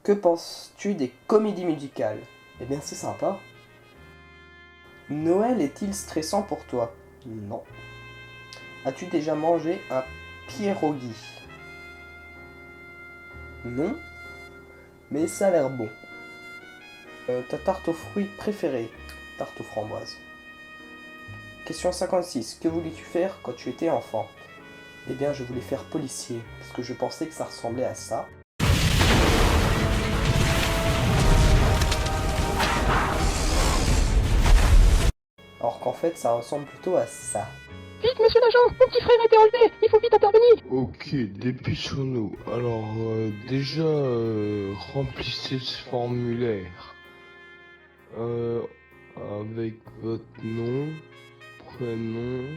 Que penses-tu des comédies musicales? Eh bien, c'est sympa. Noël est-il stressant pour toi? Non. As-tu déjà mangé un pierogi? Non, mais ça a l'air bon. Ta tarte aux fruits préférée? Tarte aux framboises. Question 56. Que voulais-tu faire quand tu étais enfant? Eh bien, je voulais faire policier, parce que je pensais que ça ressemblait à ça. Alors qu'en fait, ça ressemble plutôt à ça. Vite, monsieur l'agent, mon petit frère a été enlevé, il faut vite intervenir. Ok, dépêchons-nous. Alors, déjà, remplissez ce formulaire. Avec votre nom, prénom,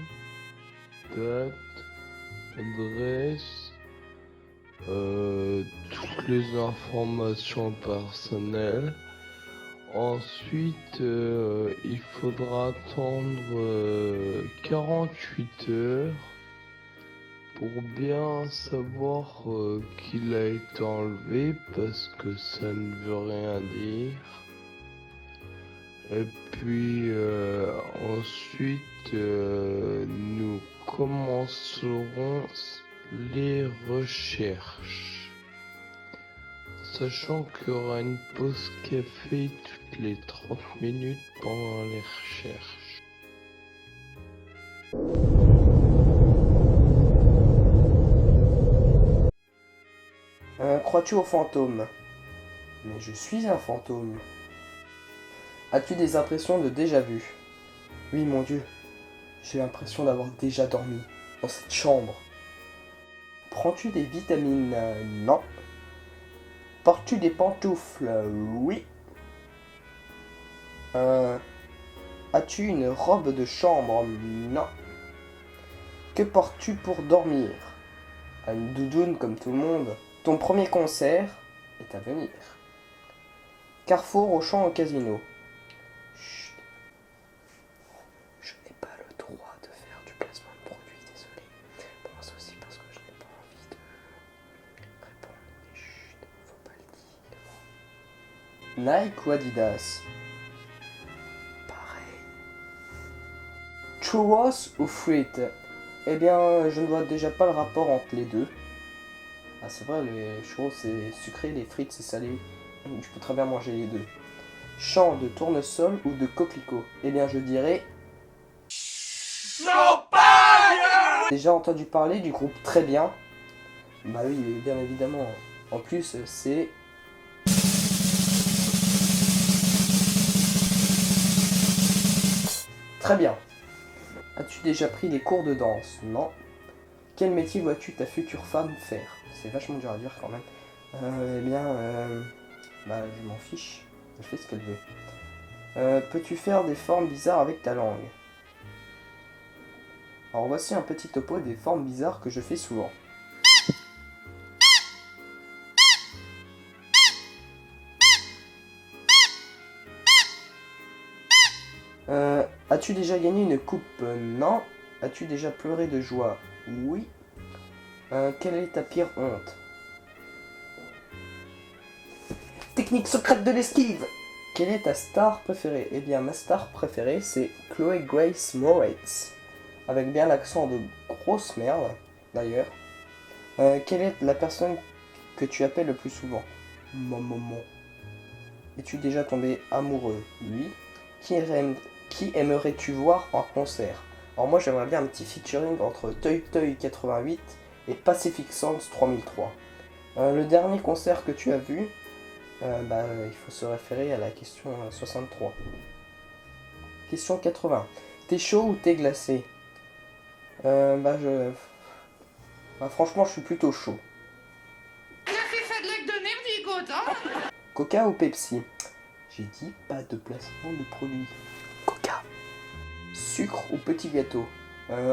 date, adresse, toutes les informations personnelles. Ensuite, il faudra attendre 48 heures pour bien savoir qu'il a été enlevé parce que ça ne veut rien dire. Et puis ensuite, nous commencerons les recherches. Sachant qu'il y aura une pause café toutes les 30 minutes pendant les recherches. Crois-tu aux fantômes? Mais je suis un fantôme. As-tu des impressions de déjà-vu? Oui, mon Dieu. J'ai l'impression d'avoir déjà dormi dans cette chambre. Prends-tu des vitamines? Non. Portes-tu des pantoufles? Oui. As-tu une robe de chambre? Non. Que portes-tu pour dormir? Une doudoune comme tout le monde. Ton premier concert est à venir. Carrefour, Auchan au casino. Chut. Je n'ai pas le droit de faire du placement de produit, désolé. Bon, c'est aussi parce que je n'ai pas envie de répondre. Mais chut, faut pas le dire. Nike ou Adidas? Pareil. Churros ou frites? Eh bien, je ne vois déjà pas le rapport entre les deux. Ah, c'est vrai, les churros c'est sucré, les frites c'est salé. Je peux très bien manger les deux. Champ de tournesol ou de coquelicot? Eh bien, je dirais... Déjà entendu parler du groupe Très Bien? Bah oui, bien évidemment. En plus, c'est... Très bien. As-tu déjà pris des cours de danse? Non. Quel métier vois-tu ta future femme faire? C'est vachement dur à dire quand même. Bah je m'en fiche. Elle fait ce qu'elle veut. Peux-tu faire des formes bizarres avec ta langue? Alors voici un petit topo des formes bizarres que je fais souvent. As-tu déjà gagné une coupe? Non. As-tu déjà pleuré de joie? Oui. Quelle est ta pire honte? Technique secrète de l'esquive! Quelle est ta star préférée? Eh bien, ma star préférée, c'est Chloé Grace Moretz. Avec bien l'accent de grosse merde, d'ailleurs. Quelle est la personne que tu appelles le plus souvent? Maman. Es-tu déjà tombé amoureux? Oui. Qui aimerais-tu voir en concert? Alors moi, j'aimerais bien un petit featuring entre Toy Toy 88 et Pacific Sounds 3003. Le dernier concert que tu as vu, il faut se référer à la question 63. Question 80. T'es chaud ou t'es glacé? Franchement, je suis plutôt chaud. Coca ou Pepsi? J'ai dit pas de placement de produit. Coca. Sucre ou petit gâteau?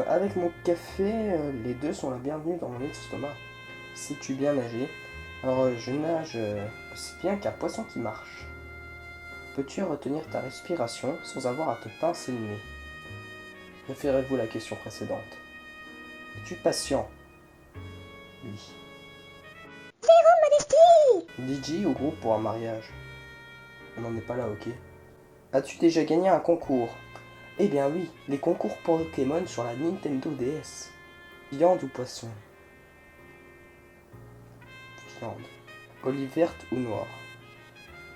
Avec mon café, les deux sont la bienvenue dans mon estomac. Sais-tu bien nager? Alors, je nage aussi bien qu'un poisson qui marche. Peux-tu retenir ta respiration sans avoir à te pincer le nez? Préférez-vous la question précédente? Es-tu patient? Oui. Zéro modestie! DJ au groupe pour un mariage. On n'en est pas là, ok. As-tu déjà gagné un concours? Eh bien oui, les concours Pokémon sur la Nintendo DS. Viande ou poisson? Viande. Olive verte ou noire?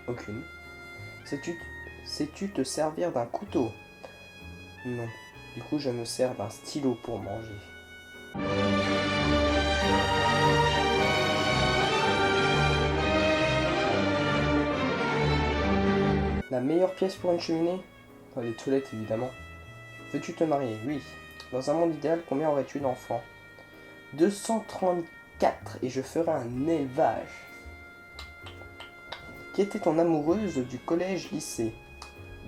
Aucune. Sais-tu te servir d'un couteau? Non. Du coup, je me sers d'un stylo pour manger. La meilleure pièce pour une cheminée? Les toilettes, évidemment. Veux-tu te marier? Oui. Dans un monde idéal, combien aurais-tu d'enfants? 234 et je ferai un élevage. Qui était ton amoureuse du collège-lycée?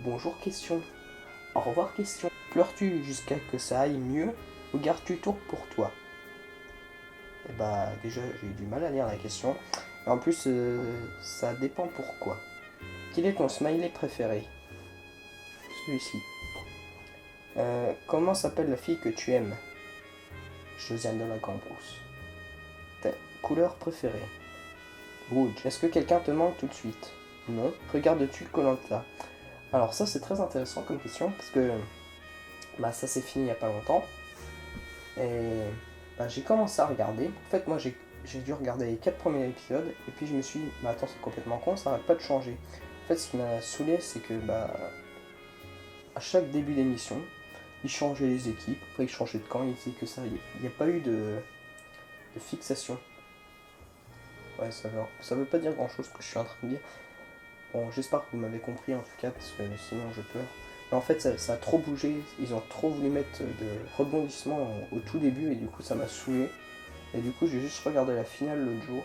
Bonjour question. Au revoir question. Pleures-tu jusqu'à que ça aille mieux ou gardes-tu tout pour toi? Eh bah déjà j'ai eu du mal à lire la question. Et en plus ça dépend pourquoi. Quel est ton smiley préféré? Celui-ci. Comment s'appelle la fille que tu aimes? Josiane de la Cambrousse. Ta couleur préférée? Rouge. Est-ce que quelqu'un te manque tout de suite? Non. Regardes-tu Koh-Lanta? Alors ça c'est très intéressant comme question parce que bah, ça s'est fini il n'y a pas longtemps. Et bah, j'ai commencé à regarder. En fait moi j'ai dû regarder les 4 premiers épisodes et puis je me suis dit bah attends c'est complètement con, ça n'arrête pas de changer. En fait ce qui m'a saoulé c'est que bah à chaque début d'émission ils changeaient les équipes, après ils changeaient de camp, ils disaient que ça, il n'y a pas eu de fixation. Ouais ça veut pas dire grand chose ce que je suis en train de dire. Bon j'espère que vous m'avez compris en tout cas parce que sinon je pleure. Mais en fait ça a trop bougé, ils ont trop voulu mettre de rebondissements au tout début et du coup ça m'a saoulé. Et du coup j'ai juste regardé la finale l'autre jour.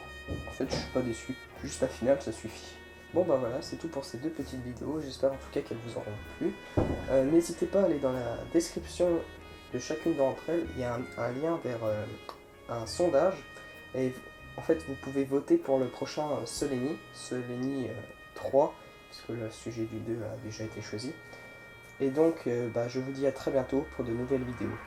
En fait je suis pas déçu, juste la finale ça suffit. Bon bah voilà, c'est tout pour ces 2 petites vidéos, j'espère en tout cas qu'elles vous auront plu. N'hésitez pas à aller dans la description de chacune d'entre elles, il y a un lien vers un sondage. Et en fait vous pouvez voter pour le prochain Soleni 3, puisque le sujet du 2 a déjà été choisi. Et donc bah, je vous dis à très bientôt pour de nouvelles vidéos.